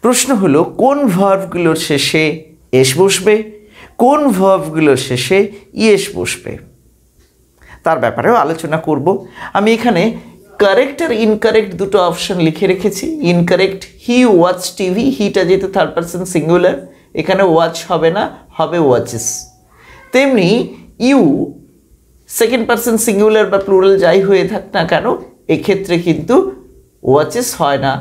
প্রশ্ন হলো কোন ভার্বগুলোর শেষে এস বসবে, কোন ভার্বগুলোর শেষে ইএস বসবে, তার ব্যাপারেও আলোচনা করব। আমি এখানে কারেক্ট আর ইনকারেক্ট দুটো অপশন লিখে রেখেছি। ইনকারেক্ট, হি ওয়াচ টিভি, হিটা যেহেতু থার্ড পারসন সিঙ্গুলার, এখানে ওয়াচ হবে না, হবে ওয়াচেস। তেমনি ইউ সেকেন্ড পারসন সিঙ্গুলার বা প্লুরাল যাই হয়ে থাক না কেন, এক্ষেত্রে কিন্তু ওয়াচেস হয় না,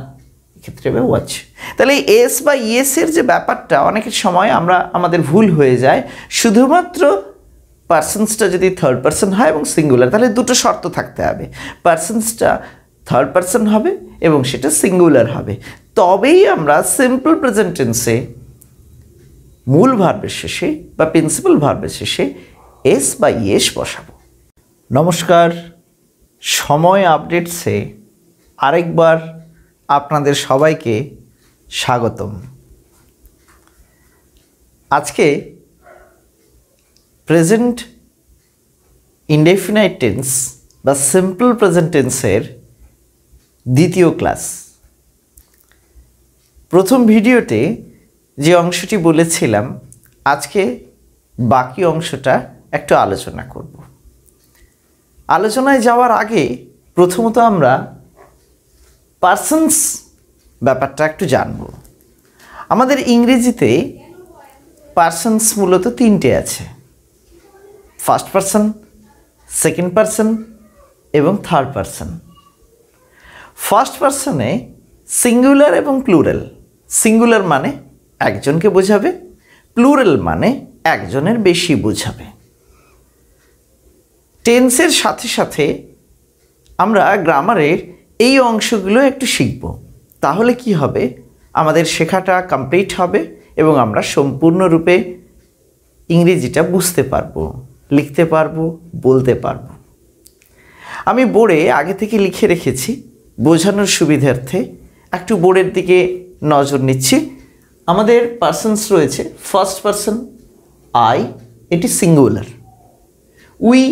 এক্ষেত্রে হবে ওয়াচ। তাহলে এস বা ইএসের যে ব্যাপারটা অনেকের সময় আমাদের ভুল হয়ে যায়। শুধুমাত্র পার্সনসটা যদি থার্ড পারসন হয় এবং সিঙ্গুলার, তাহলে দুটো শর্ত থাকতে হবে, পার্সনসটা থার্ড পারসন হবে এবং সেটা সিঙ্গুলার হবে, তবেই আমরা সিম্পল প্রেজেন্ট টেন্সে মূল ভার্বের শেষে বা প্রিন্সিপাল ভার্বের শেষে এস বা ইএস বসাবো। নমস্কার, সময় আপডেটসে আরেকবার আপনাদের সবাইকে স্বাগতম। আজকে প্রেজেন্ট ইনডেফিনাইট টেন্স বা সিম্পল প্রেজেন্ট টেন্সের দ্বিতীয় ক্লাস। প্রথম ভিডিওতে যে অংশটি বলেছিলাম, আজকে বাকি অংশটা একটু আলোচনা করব। আলোচনায় যাওয়ার আগে প্রথমত আমরা পার্সনস ব্যাপারটা একটু জানব। আমাদের ইংরেজিতে পার্সনস মূলত তিনটে আছে, ফার্স্ট পারসন, সেকেন্ড পারসন এবং থার্ড পারসন। ফার্স্ট পারসনে সিঙ্গুলার এবং প্লুরাল। সিঙ্গুলার মানে একজনকে বোঝাবে, প্লুরাল মানে একজনের বেশি বোঝাবে। টেন্সের সাথে সাথে আমরা গ্রামারের এই অংশগুলো একটু শিখব, তাহলে কি হবে, আমাদের শেখাটা কমপ্লিট হবে এবং আমরা সম্পূর্ণরূপে ইংরেজিটা বুঝতে পারবো, লিখতে পারবো, বলতে পারবো। আমি বোর্ডে আগে থেকে লিখে রেখেছি, বোঝানোর সুবিধার্থে একটু বোর্ডের দিকে নজর নিচ্ছি। আমাদের পার্সনস রয়েছে, ফার্স্ট পারসন আই, এটি সিঙ্গুলার, উই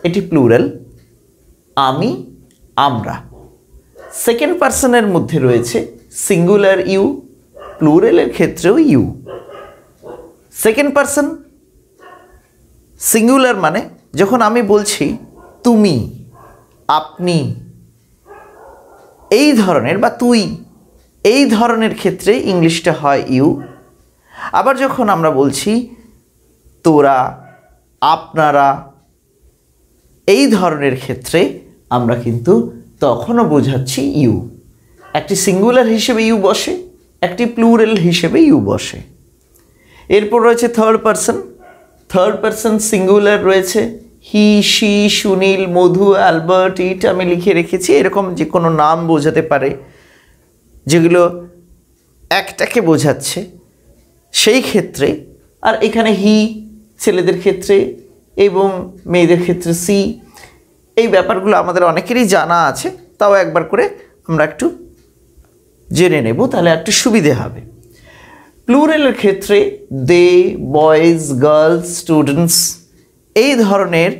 এটি প্লুরাল, আমি, আমরা। সেকেন্ড পারসনের মধ্যে রয়েছে সিঙ্গুলার ইউ, প্লুরালের ক্ষেত্রেও ইউ। সেকেন্ড পারসন সিঙ্গুলার মানে যখন আমি বলছি তুমি, আপনি, এই ধরনের বা তুই, এই ধরনের ক্ষেত্রে ইংলিশটা হয় ইউ। আবার যখন আমরা বলছি তোরা, আপনারা, এই ধরনের ক্ষেত্রে আমরা কিন্তু তখনও বোঝাচ্ছি ইউ। একটি সিঙ্গুলার হিসেবে ইউ বসে, একটি প্লুরাল হিসেবে ইউ বসে। এরপর রয়েছে third person. Third person singular রয়েছে হি, শি, সুনীল, মধু, অ্যালবার্ট, ইট আমি লিখে রেখেছি। এরকম যে কোনো নাম বোঝাতে পারে যেগুলো একটাকে বোঝাচ্ছে সেই ক্ষেত্রে। আর এখানে হি ছেলেদের ক্ষেত্রে এবং মেয়েদের ক্ষেত্রে সি। এই ব্যাপারগুলো আমাদের অনেকেরই জানা আছে, তাও একবার করে আমরা একটু জেনে নেব, তাহলে একটু সুবিধে হবে। প্লুরালের ক্ষেত্রে দে, বয়েজ, গার্লস, স্টুডেন্টস, এই ধরনের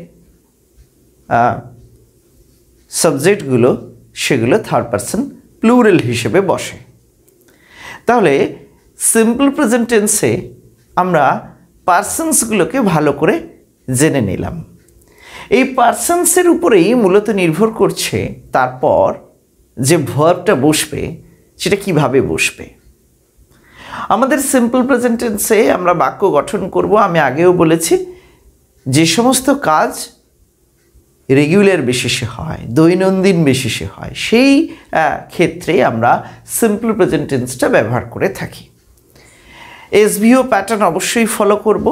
সাবজেক্টগুলো সেগুলো থার্ড পারসন প্লুরাল হিসেবে বসে। তাহলে সিম্পল প্রেজেন্ট টেন্সে আমরা পার্সনসগুলোকে ভালো করে জেনে নিলাম। এই পার্সনসের উপরেই মূলত নির্ভর করছে তারপর যে ভার্বটা বসবে সেটা কিভাবে বসবে। আমাদের সিম্পল প্রেজেন্ট টেন্সে আমরা বাক্য গঠন করব। আমি আগেও বলেছি, যে সমস্ত কাজ রেগুলার বেসিসে হয়, দৈনন্দিন বেসিসে হয়, সেই ক্ষেত্রে আমরা সিম্পল প্রেজেন্ট টেন্সটা ব্যবহার করে থাকি। এসভিও প্যাটার্ন অবশ্যই ফলো করব।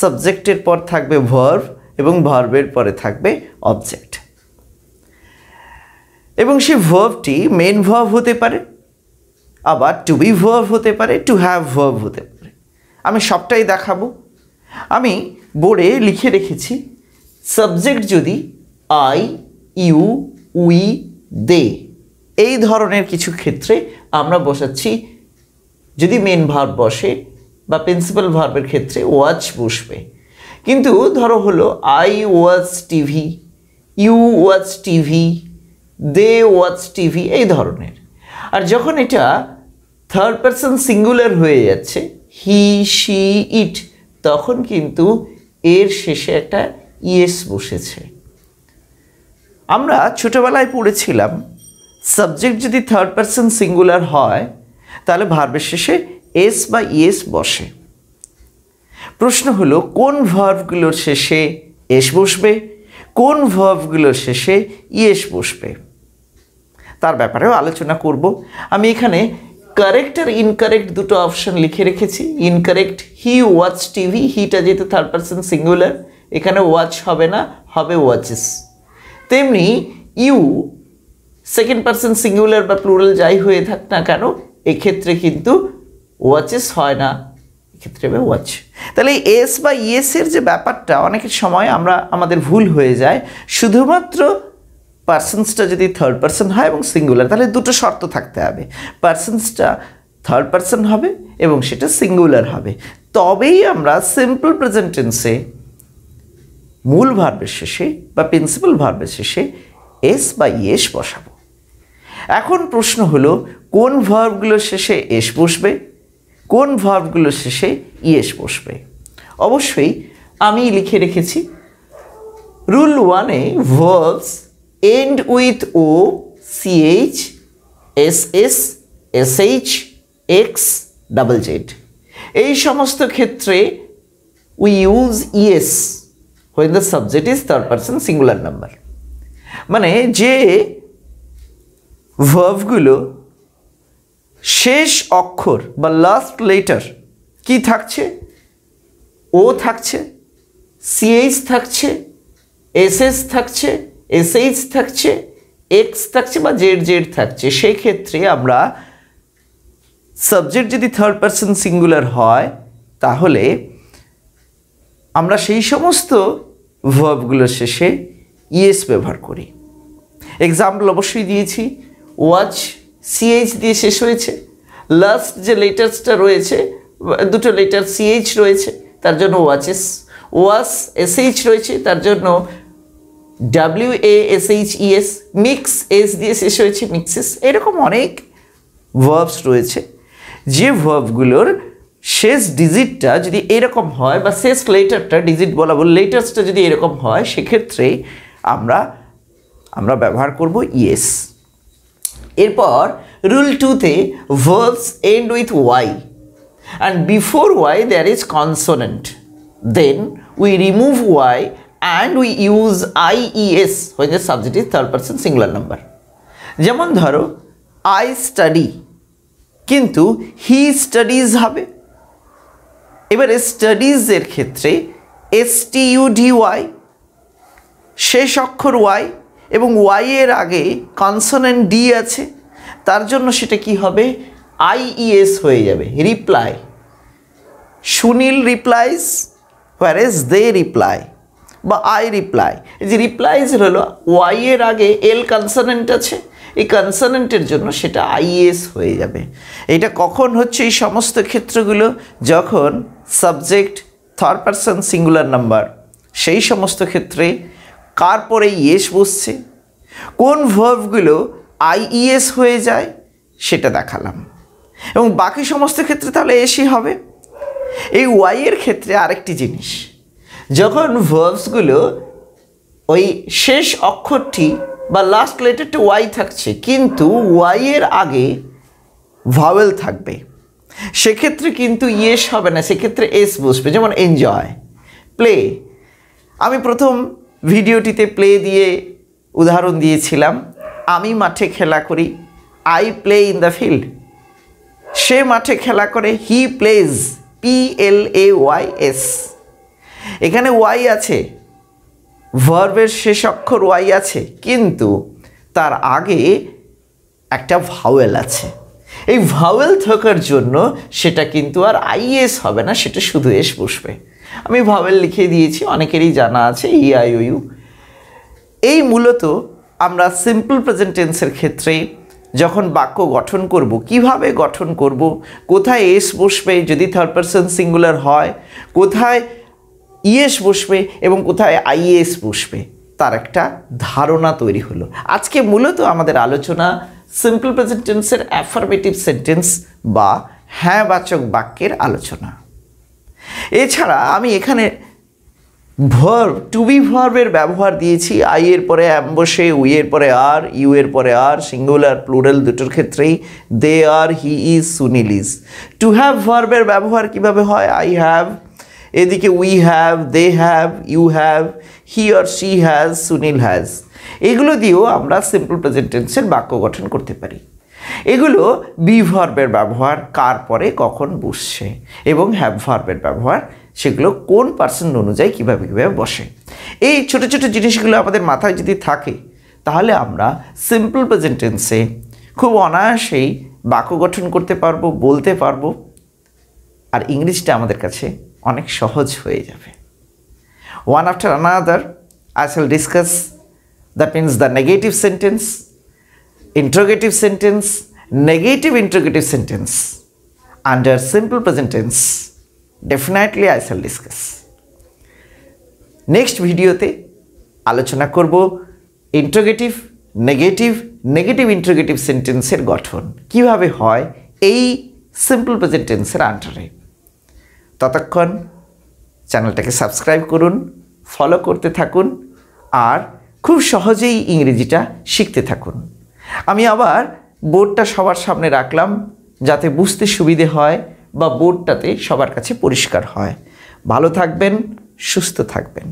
সাবজেক্টের পর থাকবে ভার্ব এবং ভার্বের পরে থাকবে অবজেক্ট, এবং সেই ভার্বটি মেন ভার্ব হতে পারে, আবার টু বি ভার্ব হতে পারে, টু হ্যাভ ভার্ব হতে পারে। আমি সবটাই দেখাবো। আমি বোর্ডে লিখে রেখেছি, সাবজেক্ট যদি আই, ইউ, উই, দে, এই ধরনের কিছু ক্ষেত্রে আমরা বসাচ্ছি, যদি মেন ভার্ব বসে বা প্রিন্সিপাল ভার্বের ক্ষেত্রে ওয়াচ বসবে। কিন্তু ধরো হলো I watch TV, you watch TV, they watch TV, এই ধরনের। আর যখন এটা থার্ড পারসন সিঙ্গুলার হয়ে যাচ্ছে, হি শি ইট, তখন কিন্তু এর শেষে একটা ইএস বসেছে। আমরা ছোটবেলায় পড়েছিলাম সাবজেক্ট যদি থার্ড পারসন সিঙ্গুলার হয় তাহলে ভার্বের শেষে এস বা ইএস বসে। প্রশ্ন হলো কোন ভার্বগুলোর শেষে এস বসবে, কোন ভার্বগুলোর শেষে ইএস বসবে, তার ব্যাপারেও আলোচনা করব। আমি এখানে কারেক্ট আর ইনকারেক্ট দুটো অপশন লিখে রেখেছি। ইনকারেক্ট, হি ওয়াচ টিভি, হিটা যেহেতু থার্ড পারসন সিঙ্গুলার, এখানে ওয়াচ হবে না, হবে ওয়াচেস। তেমনি ইউ সেকেন্ড পারসন সিঙ্গুলার বা প্লুরাল যাই হয়ে থাক না কেন, এক্ষেত্রে কিন্তু ওয়াচেস হয় না, এক্ষেত্রে হবে ওয়াচ। তাহলে এস বা ইএস এর যে ব্যাপারটা অনেকের সময় আমাদের ভুল হয়ে যায়। শুধুমাত্র পার্সনসটা যদি থার্ড পারসন হয় এবং সিঙ্গুলার, তাহলে দুটো শর্ত থাকতে হবে, পার্সনসটা থার্ড পারসন হবে এবং সেটা সিঙ্গুলার হবে, তবেই আমরা সিম্পল প্রেজেন্ট টেন্সে মূল ভার্বের শেষে বা প্রিন্সিপাল ভার্বের শেষে এস বা ইএস বসাবো। এখন প্রশ্ন হলো কোন ভার্বগুলোর শেষে এস বসবে, কোন ভার্বগুলোর শেষে ইএস বসবে। অবশ্যই আমি লিখে রেখেছি রুল 1-এ verbs end with O, CH, SS, SH, X, double Z, এই সমস্ত ক্ষেত্রে we use ES when the subject is third person singular number। মানে যে ভার্বগুলো শেষ অক্ষর বা লাস্ট লেটার কি থাকছে, ও থাকছে, সিএইচ থাকছে, এসএস থাকছে, এসএইচ থাকছে, এক্স থাকছে বা জেড জেড থাকছে, সেই ক্ষেত্রে আমরা সাবজেক্ট যদি থার্ড পারসন সিঙ্গুলার হয় তাহলে আমরা সেই সমস্ত ভার্বগুলোর শেষে ইএস ব্যবহার করি। এক্সাম্পল অবশ্যই দিয়েছি, ওয়াচ সিএইচ দিয়ে শেষ হয়েছে, লাস্ট যে লেটার্সটা রয়েছে দুটো লেটার সিএইচ রয়েছে তার জন্য ওয়াচেস, ওয়াস এসএইচ রয়েছে তার জন্য WASHES, মিক্স এস দিয়ে শেষ হয়েছে মিক্সেস। এরকম অনেক ভার্বস রয়েছে যে ভার্বগুলোর শেষ ডিজিটটা যদি এরকম হয় বা শেষ লেটারটা, ডিজিট বলা বল লেটার্সটা যদি এরকম হয়, সেক্ষেত্রে আমরা ব্যবহার করব ইএস। এরপর রুল 2-তে verbs end with Y and before Y there is consonant, then we remove Y and we use IES when the subject is third person singular number। যেমন ধরো আই স্টাডি, কিন্তু হি স্টাডিজ হবে। এবারে স্টাডিজের ক্ষেত্রে STUDY, শেষ অক্ষর Y এবং Y এর আগে কনসোনেন্ট ডি আছে, তার জন্য সেটা কি হবে, IES হয়ে যাবে। Reply, Sunil replies whereas they reply বা আই রিপ্লাই। এই যে রিপ্লাইজ হলো ওয়াই এর আগে এল কনসোনেন্ট আছে, এই কনসোনেন্টের জন্য সেটা IES হয়ে যাবে। এটা কখন হচ্ছে এই সমস্ত ক্ষেত্রগুলো, যখন subject third person singular number, সেই সমস্ত ক্ষেত্রে কার পরে ইএস বসছে, কোন ভার্বগুলো IES হয়ে যায় সেটা দেখালাম, এবং বাকি সমস্ত ক্ষেত্রে তাহলে এসই হবে। এই ওয়াই এর ক্ষেত্রে আরেকটি জিনিস, যখন ভার্বসগুলো ওই শেষ অক্ষরটি বা লাস্ট লেটারটা ওয়াই থাকছে কিন্তু ওয়াই এর আগে ভাওয়েল থাকবে, সেক্ষেত্রে কিন্তু ইয়েস হবে না, সেক্ষেত্রে এস বসবে। যেমন এনজয়, প্লে, আমি প্রথম ভিডিওটিতে প্লে দিয়ে উদাহরণ দিয়েছিলাম, আমি মাঠে খেলা করি, I play in the field, সে মাঠে খেলা করে, হি প্লেজ, PLAYS। এখানে ওয়াই আছে, ভার্বের শেষ অক্ষর ওয়াই আছে, কিন্তু তার আগে একটা ভাওয়েল আছে। এই ভাওয়েল থাকার জন্য সেটা কিন্তু আর IES হবে না, সেটা শুধু এস বসবে। আমি ভাওয়েল লিখে দিয়েছি, অনেকেরই জানা আছে EIOU। এই মূলত আমরা সিম্পল প্রেজেন্ট টেন্সের ক্ষেত্রে যখন বাক্য গঠন করব, কিভাবে গঠন করব, কোথায় এস বসবে যদি থার্ড পারসন সিঙ্গুলার হয়, কোথায় ইএস বসবে এবং কোথায় IES বসবে, তার একটা ধারণা তৈরি হলো। আজকে মূলত আমাদের আলোচনা সিম্পল প্রেজেন্ট টেন্সের অ্যাফার্মেটিভ সেন্টেন্স বা হ্যাঁবাচক বাক্যের আলোচনা। এছাড়া আমি এখানে ভার্ব, টু বি ভার্বের ব্যবহার দিয়েছি। আই এর পরে অ্যাম বসে, উই এর পরে আর, ইউ এর পরে আর, সিঙ্গুলার প্লুরাল দুটোর ক্ষেত্রেই they are, he is, Sunil is. To have ভার্বের ব্যবহার কিভাবে হয়? আই হ্যাভ, এদিকে we have, they have, you have, he or she has, Sunil has. এগুলো দিয়েও আমরা সিম্পল প্রেজেন্ট টেন্সের বাক্য গঠন করতে পারি। এগুলো বি ভার্বের ব্যবহার, কার পরে কখন বসছে, এবং হ্যাভ ভার্বের ব্যবহার, সেগুলো কোন পার্সন অনুযায়ী কীভাবে বসে। এই ছোটো ছোটো জিনিসগুলো আমাদের মাথায় যদি থাকে তাহলে আমরা সিম্পল প্রেজেন্ট টেন্সে খুব অনায়াসেই বাক্য গঠন করতে পারবো, বলতে পারবো, আর ইংলিশটা আমাদের কাছে অনেক সহজ হয়ে যাবে। One after another I shall discuss, that means the negative sentence, interrogative sentence, negative interrogative sentence under simple present tense. Definitely I shall discuss. Next ভিডিওতে আলোচনা করব ইন্টারোগেটিভ, নেগেটিভ ইন্টারোগেটিভ সেন্টেন্সের গঠন কিভাবে হয় এই সিম্পল প্রেজেন্ট টেন্সের আন্ডারে। ততক্ষণ চ্যানেলটাকে সাবস্ক্রাইব করুন, ফলো করতে থাকুন, আর খুব সহজেই ইংরেজিটা শিখতে থাকুন। আমি আবার বোর্ডটা সবার সামনে রাখলাম যাতে বুঝতে সুবিধে হয় বা বোর্ডটাতে সবার কাছে পরিষ্কার হয়। ভালো থাকবেন, সুস্থ থাকবেন।